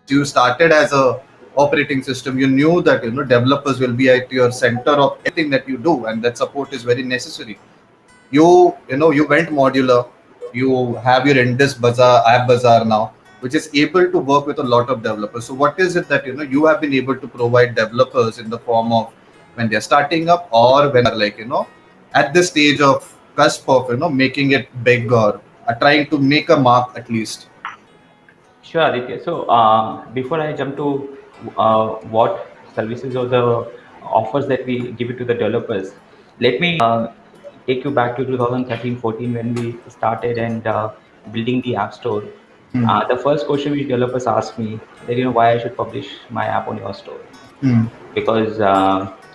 You started as a operating system. You knew that developers will be at your center of everything that you do, and that support is very necessary. You went modular. You have your Indus Bazaar app bazaar now, which is able to work with a lot of developers. So what is it that you have been able to provide developers in the form of when they're starting up, or when they're like at this stage of cusp of making it big, or trying to make a mark at least? Sure, Aditya. So, before I jump to what services or the offers that we give it to the developers, let me take you back to 2013-14 when we started and building the App Store. Hmm. The first question which developers asked me that why I should publish my app on your store, Hmm. because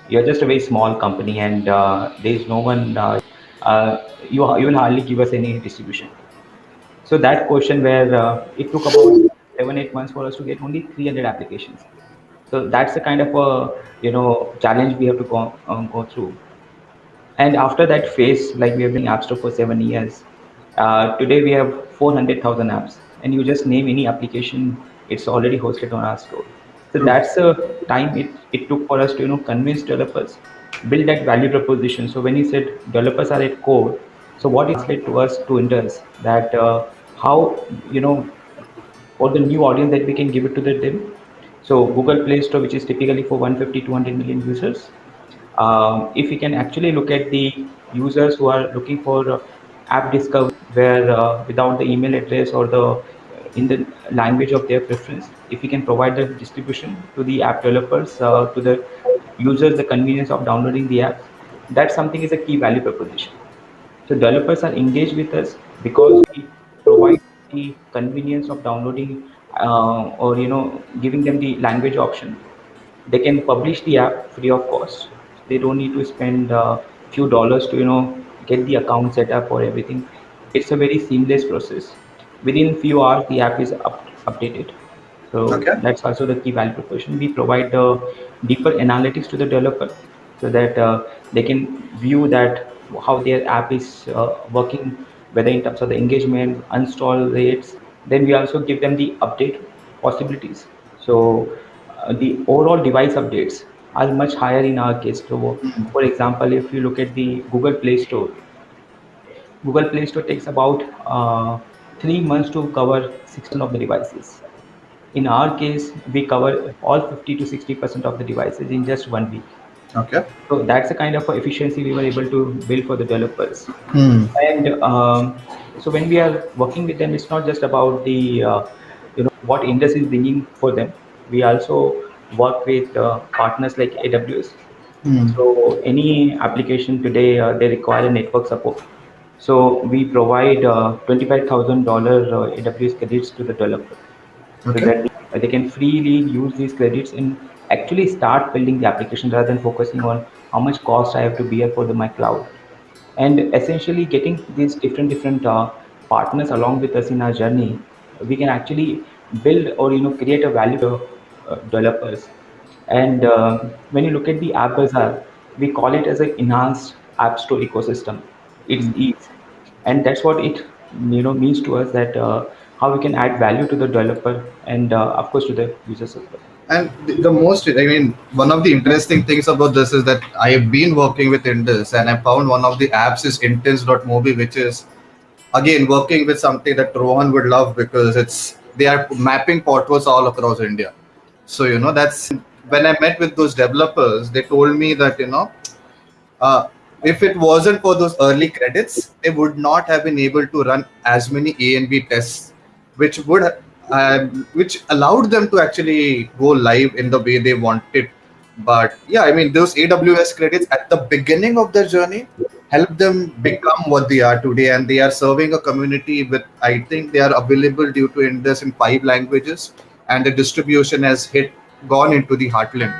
you're just a very small company and there is no one. You will hardly give us any distribution. So that question where it took about 7-8 months for us to get only 300 applications. So that's the kind of a challenge we have to go through. And after that phase, like we have been App Store for 7 years, today we have 400,000 apps, and you just name any application, it's already hosted on our store. So True. that's the time it took for us to convince developers, build that value proposition. So when you said developers are at core, so what it translate to us to Indus that how for the new audience that we can give it to them. So Google Play Store, which is typically for 150 200 million users, if we can actually look at the users who are looking for app discovery, where without the email address or the in the language of their preference, if we can provide the distribution to the app developers, to the users, the convenience of downloading the apps, that something is a key value proposition. So developers are engaged with us because we provide the convenience of downloading or giving them the language option. They can publish the app free of cost. They don't need to spend a few dollars to get the account set up or everything. It's a very seamless process. Within few hours, the app is updated. So Okay. that's also the key value proposition. We provide the deeper analytics to the developer so that they can view that how their app is working, whether in terms of the engagement, install rates. Then we also give them the update possibilities. So the overall device updates are much higher in our case. So, for example, if you look at the Google Play Store takes about 3 months to cover 60% of the devices. In our case, we cover all 50 to 60% of the devices in just 1 week. Okay. So that's the kind of efficiency we were able to build for the developers. Hmm. And so when we are working with them, it's not just about the what Indus is bringing for them. We also work with partners like AWS. Hmm. So any application today, they require a network support. So we provide $25,000 AWS credits to the developer so Okay. that they can freely use these credits and actually start building the application rather than focusing on how much cost I have to bear for my cloud. And essentially getting these different partners along with us in our journey, we can actually build or create a value to developers. And when you look at the app bazaar, we call it as an enhanced app store ecosystem. It's ease, and that's what it means to us, that how we can add value to the developer and of course to the users as well. And the most, I mean, one of the interesting things about this is that I have been working with Indus, and I found one of the apps is Intense.mobi, which is again working with something that Rohan would love, because they are mapping portals all across India. So that's when I met with those developers, they told me that uh, if it wasn't for those early credits, they would not have been able to run as many A and B tests, which which allowed them to actually go live in the way they wanted. But yeah, I mean, those AWS credits at the beginning of their journey helped them become what they are today, and they are serving a community with, I think they are available due to Indus in 5 languages, and the distribution has gone into the heartland.